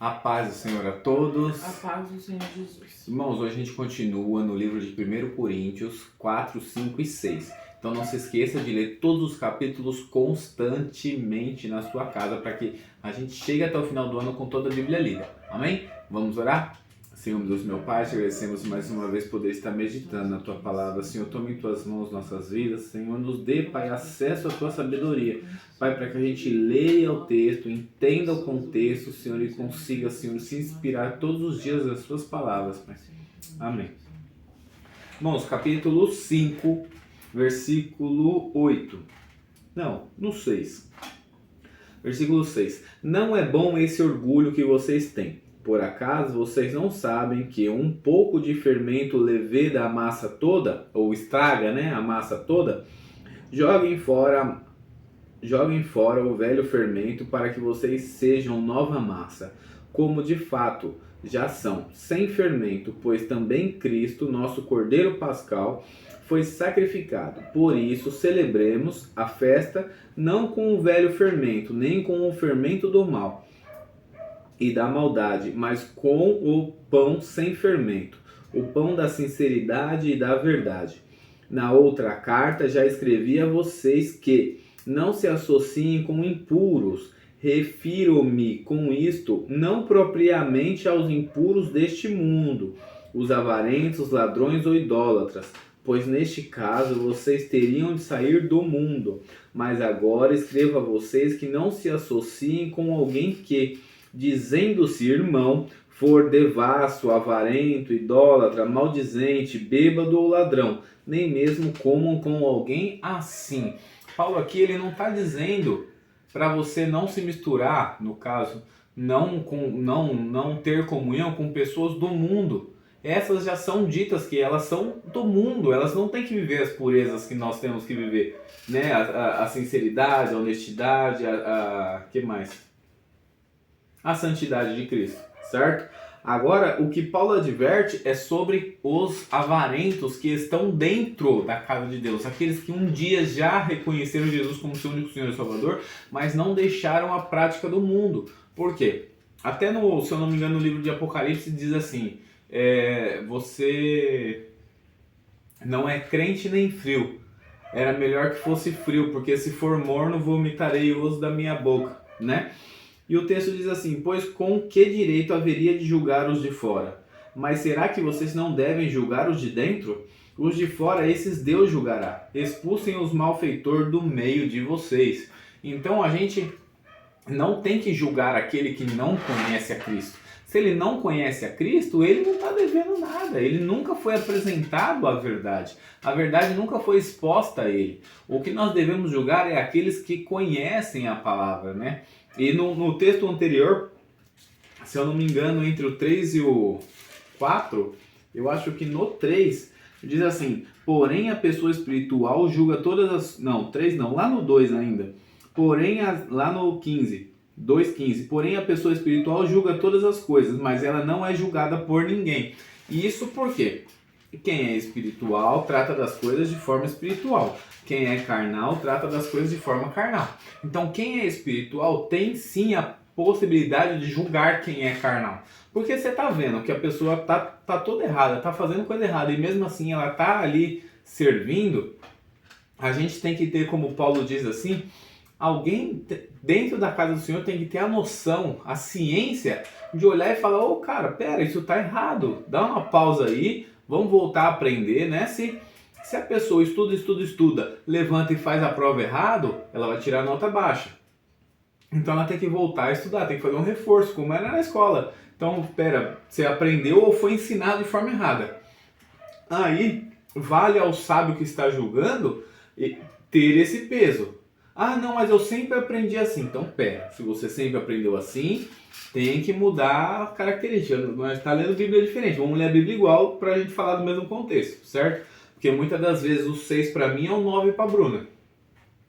A paz do Senhor a todos. A paz do Senhor Jesus. Irmãos, hoje a gente continua no livro de 1 Coríntios 4, 5 e 6. Então não se esqueça de ler todos os capítulos constantemente na sua casa para que a gente chegue até o final do ano com toda a Bíblia lida. Amém? Vamos orar? Senhor, Deus meu Pai, te agradecemos mais uma vez poder estar meditando na Tua Palavra. Senhor, tome em Tuas mãos nossas vidas. Senhor, nos dê, Pai, acesso à Tua sabedoria. Pai, para que a gente leia o texto, entenda o contexto, Senhor, e consiga, Senhor, se inspirar todos os dias das Suas palavras, Pai. Amém. Irmãos, capítulo 5, versículo 8. Não, no 6. Versículo 6. Não é bom esse orgulho que vocês têm. Por acaso vocês não sabem que um pouco de fermento leveda a massa toda, ou estraga, a massa toda? Joguem fora o velho fermento para que vocês sejam nova massa, como de fato já são, sem fermento, pois também Cristo, nosso Cordeiro Pascal, foi sacrificado. Por isso celebremos a festa não com o velho fermento, nem com o fermento do mal e da maldade, mas com o pão sem fermento, o pão da sinceridade e da verdade. Na outra carta já escrevi a vocês que não se associem com impuros. Refiro-me com isto não propriamente aos impuros deste mundo, os avarentos, ladrões ou idólatras, pois neste caso vocês teriam de sair do mundo. Mas agora escrevo a vocês que não se associem com alguém que, dizendo-se irmão, for devasso, avarento, idólatra, maldizente, bêbado ou ladrão, nem mesmo comam com alguém assim. Paulo aqui ele não está dizendo para você não se misturar, no caso, não ter comunhão com pessoas do mundo. Essas já são ditas que elas são do mundo, elas não têm que viver as purezas que nós temos que viver, né? A sinceridade, a honestidade, que mais? A santidade de Cristo, certo? Agora, o que Paulo adverte é sobre os avarentos que estão dentro da casa de Deus, aqueles que um dia já reconheceram Jesus como seu único Senhor e Salvador, mas não deixaram a prática do mundo. Por quê? Até se eu não me engano, no livro de Apocalipse diz assim, você não é crente nem frio, era melhor que fosse frio, porque se for morno, vomitarei o osso da minha boca, né? E o texto diz assim, pois com que direito haveria de julgar os de fora? Mas será que vocês não devem julgar os de dentro? Os de fora, esses Deus julgará. Expulsem os malfeitores do meio de vocês. Então a gente não tem que julgar aquele que não conhece a Cristo. Se ele não conhece a Cristo, ele não está devendo nada. Ele nunca foi apresentado à verdade. A verdade nunca foi exposta a ele. O que nós devemos julgar é aqueles que conhecem a palavra, né? E no texto anterior, se eu não me engano, entre o 3 e o 4, eu acho que no 3 diz assim, porém a pessoa espiritual julga todas as... Não, 3 não, lá no 2 ainda. Porém, lá no 15, 2,15, porém a pessoa espiritual julga todas as coisas, mas ela não é julgada por ninguém. E isso por quê? Quem é espiritual trata das coisas de forma espiritual. Quem é carnal trata das coisas de forma carnal. Então quem é espiritual tem sim a possibilidade de julgar quem é carnal. Porque você está vendo que a pessoa tá toda errada, está fazendo coisa errada e mesmo assim ela está ali servindo. A gente tem que ter, como Paulo diz assim, alguém dentro da casa do Senhor tem que ter a noção, a ciência de olhar e falar, cara, pera, isso está errado. Dá uma pausa aí. Vamos voltar a aprender, né? Se a pessoa estuda, levanta e faz a prova errado, ela vai tirar nota baixa. Então ela tem que voltar a estudar, tem que fazer um reforço, como era na escola. Então, você aprendeu ou foi ensinado de forma errada. Aí, vale ao sábio que está julgando ter esse peso. Ah, não, mas eu sempre aprendi assim. Então, se você sempre aprendeu assim, tem que mudar a característica. Nós está lendo Bíblia diferente. Vamos ler a Bíblia igual para a gente falar do mesmo contexto, certo? Porque muitas das vezes o 6 para mim é o 9 para a Bruna.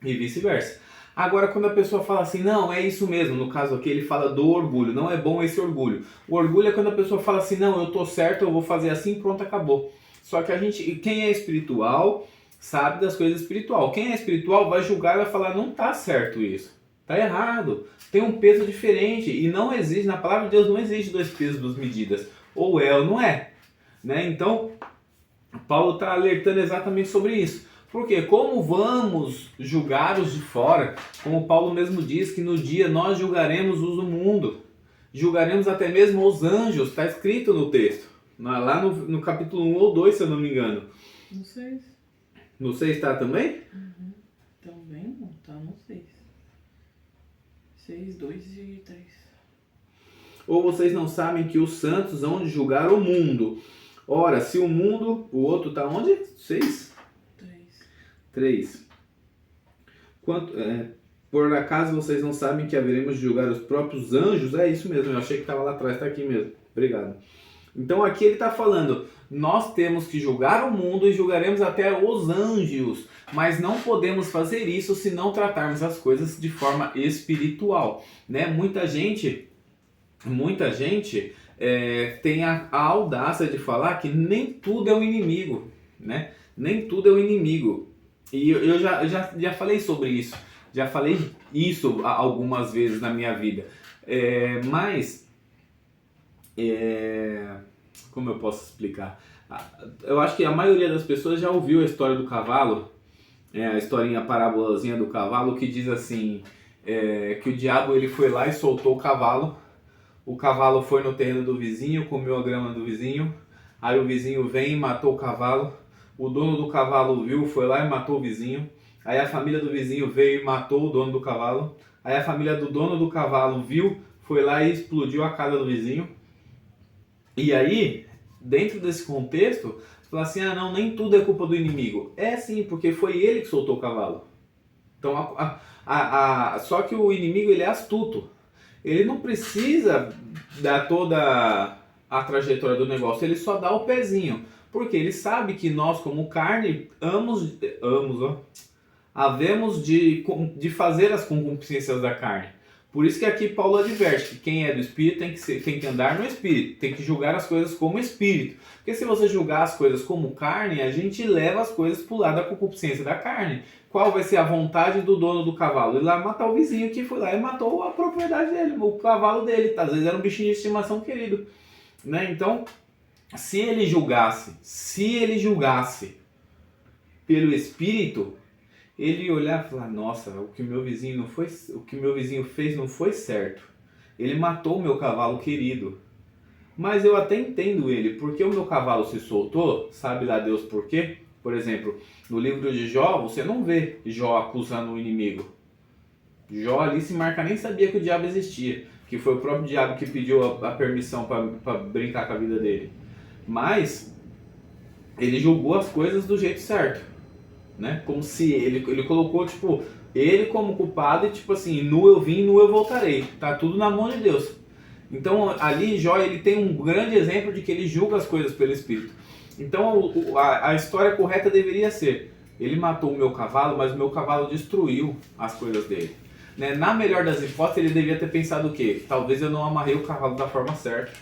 E vice-versa. Agora, quando a pessoa fala assim, não, é isso mesmo. No caso aqui, ele fala do orgulho. Não é bom esse orgulho. O orgulho é quando a pessoa fala assim, não, eu tô certo, eu vou fazer assim, pronto, acabou. Só que quem é espiritual sabe das coisas espiritual. Quem é espiritual vai julgar e vai falar, não tá certo isso. Tá errado. Tem um peso diferente e não existe, na palavra de Deus não existe dois pesos, duas medidas. Ou é ou não é. Né? Então, Paulo está alertando exatamente sobre isso. Porque como vamos julgar os de fora? Como Paulo mesmo diz que no dia nós julgaremos os do mundo. Julgaremos até mesmo os anjos. Está escrito no texto. Lá no capítulo 1 ou 2, se eu não me engano. No 6. No 6 está também? Uhum. Também não, tá no 6. 6, 2 e 3. Ou vocês não sabem que os santos hão de julgar o mundo? Ora, se o mundo... O outro está onde? 6? 3. Por acaso vocês não sabem que haveremos de julgar os próprios anjos? É isso mesmo, eu achei que estava lá atrás, está aqui mesmo. Obrigado. Então aqui ele está falando, nós temos que julgar o mundo e julgaremos até os anjos, mas não podemos fazer isso se não tratarmos as coisas de forma espiritual. Né? Muita gente tem a audácia de falar que nem tudo é o inimigo, né? Nem tudo é o inimigo. E eu já falei sobre isso, já falei isso algumas vezes na minha vida, como eu posso explicar? Eu acho que a maioria das pessoas já ouviu a história do cavalo, a historinha, a parábolazinha do cavalo, que diz assim, que o diabo ele foi lá e soltou o cavalo foi no terreno do vizinho, comeu a grama do vizinho, aí o vizinho vem e matou o cavalo, o dono do cavalo viu, foi lá e matou o vizinho, aí a família do vizinho veio e matou o dono do cavalo, aí a família do dono do cavalo viu, foi lá e explodiu a casa do vizinho. E aí, dentro desse contexto, fala assim, não, nem tudo é culpa do inimigo. É sim, porque foi ele que soltou o cavalo. Então, só que o inimigo ele é astuto. Ele não precisa dar toda a trajetória do negócio, ele só dá o pezinho. Porque ele sabe que nós, como carne, havemos de fazer as concupiscências da carne. Por isso que aqui Paulo adverte que quem é do Espírito tem que andar no Espírito, tem que julgar as coisas como Espírito. Porque se você julgar as coisas como carne, a gente leva as coisas para o lado da concupiscência da carne. Qual vai ser a vontade do dono do cavalo? Ir lá matar o vizinho que foi lá e matou a propriedade dele, o cavalo dele. Às vezes era um bichinho de estimação querido. Né? Então, se ele julgasse pelo Espírito, ele ia olhar e falar, nossa, o que meu vizinho fez não foi certo. Ele matou o meu cavalo querido. Mas eu até entendo ele, porque o meu cavalo se soltou, sabe lá Deus por quê? Por exemplo, no livro de Jó, você não vê Jó acusando o inimigo. Jó ali se marca, nem sabia que o diabo existia, que foi o próprio diabo que pediu a permissão para brincar com a vida dele. Mas ele julgou as coisas do jeito certo. Né? Como se ele colocou ele como culpado e assim, nu eu vim, nu eu voltarei, tá tudo na mão de Deus. Então ali Jó ele tem um grande exemplo de que ele julga as coisas pelo Espírito. Então a história correta deveria ser, ele matou o meu cavalo, mas o meu cavalo destruiu as coisas dele. Né? Na melhor das hipóteses ele devia ter pensado o quê? Talvez eu não amarrei o cavalo da forma certa,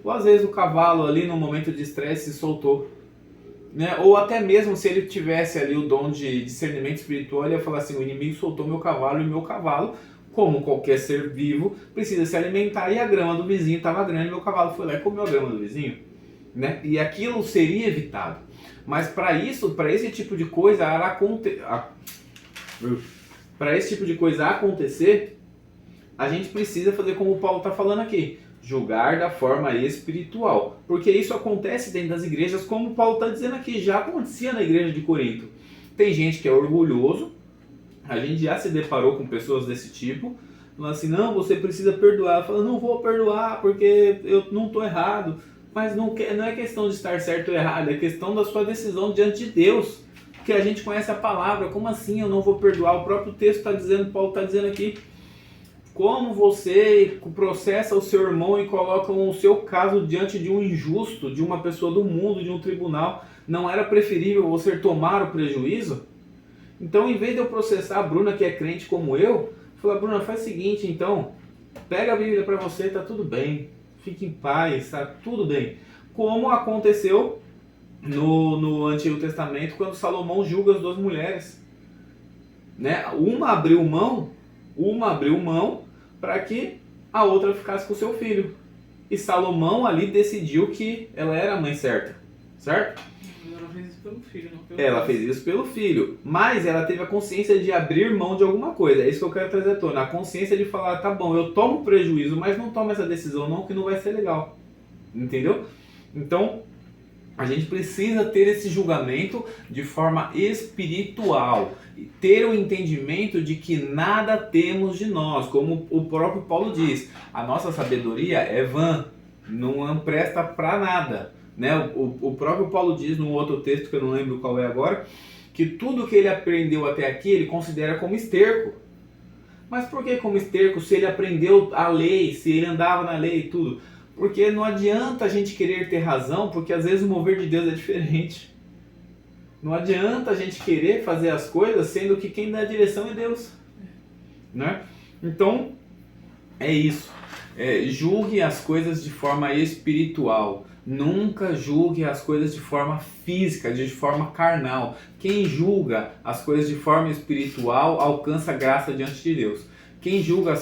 ou às vezes o cavalo ali no momento de estresse se soltou. Né? Ou até mesmo se ele tivesse ali o dom de discernimento espiritual, ele ia falar assim, o inimigo soltou meu cavalo e meu cavalo, como qualquer ser vivo, precisa se alimentar e a grama do vizinho estava grande, meu cavalo foi lá e comeu a grama do vizinho. Né? E aquilo seria evitado. Mas para esse tipo de coisa acontecer, a gente precisa fazer como o Paulo está falando aqui. Julgar da forma espiritual, porque isso acontece dentro das igrejas, como o Paulo está dizendo aqui, já acontecia na igreja de Corinto. Tem gente que é orgulhoso, a gente já se deparou com pessoas desse tipo, falando assim, não, você precisa perdoar, fala, não vou perdoar porque eu não estou errado, mas não é questão de estar certo ou errado, é questão da sua decisão diante de Deus, porque a gente conhece a palavra, como assim eu não vou perdoar? O próprio texto está dizendo, Paulo está dizendo aqui, como você processa o seu irmão e coloca o seu caso diante de um injusto, de uma pessoa do mundo, de um tribunal, não era preferível você tomar o prejuízo? Então, em vez de eu processar a Bruna, que é crente como eu, falar, Bruna, faz o seguinte, então, pega a Bíblia para você, tá tudo bem, fique em paz, tá tudo bem. Como aconteceu no Antigo Testamento, quando Salomão julga as duas mulheres. Né? Uma abriu mão Uma abriu mão para que a outra ficasse com o seu filho. E Salomão ali decidiu que ela era a mãe certa, certo? Ela fez isso pelo filho, não pelo Ela pai. fez isso pelo filho, mas ela teve a consciência de abrir mão de alguma coisa. É isso que eu quero trazer à tona. A consciência de falar, tá bom, eu tomo prejuízo, mas não tomo essa decisão não, que não vai ser legal. Entendeu? Então, a gente precisa ter esse julgamento de forma espiritual. E ter o entendimento de que nada temos de nós. Como o próprio Paulo diz, a nossa sabedoria é vã, não presta para nada. Né? O próprio Paulo diz num outro texto que eu não lembro qual é agora, que tudo que ele aprendeu até aqui ele considera como esterco. Mas por que como esterco se ele aprendeu a lei, se ele andava na lei e tudo? Porque não adianta a gente querer ter razão, porque às vezes o mover de Deus é diferente. Não adianta a gente querer fazer as coisas sendo que quem dá a direção é Deus. Né? Então, é isso. Julgue as coisas de forma espiritual. Nunca julgue as coisas de forma física, de forma carnal. Quem julga as coisas de forma espiritual alcança graça diante de Deus. Quem julga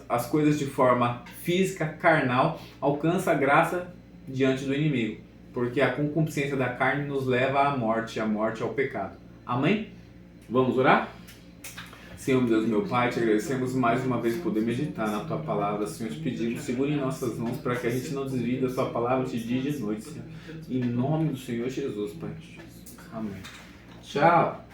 as coisas de forma física, carnal, alcança graça diante do inimigo. Porque a concupiscência da carne nos leva à morte, e a morte ao pecado. Amém? Vamos orar? Senhor, Deus, meu Pai, te agradecemos mais uma vez por poder meditar na Tua Palavra. Senhor, te pedimos, segure em nossas mãos para que a gente não desvie da Tua Palavra de dia e de noite, Senhor. Em nome do Senhor Jesus, Pai. Amém. Tchau.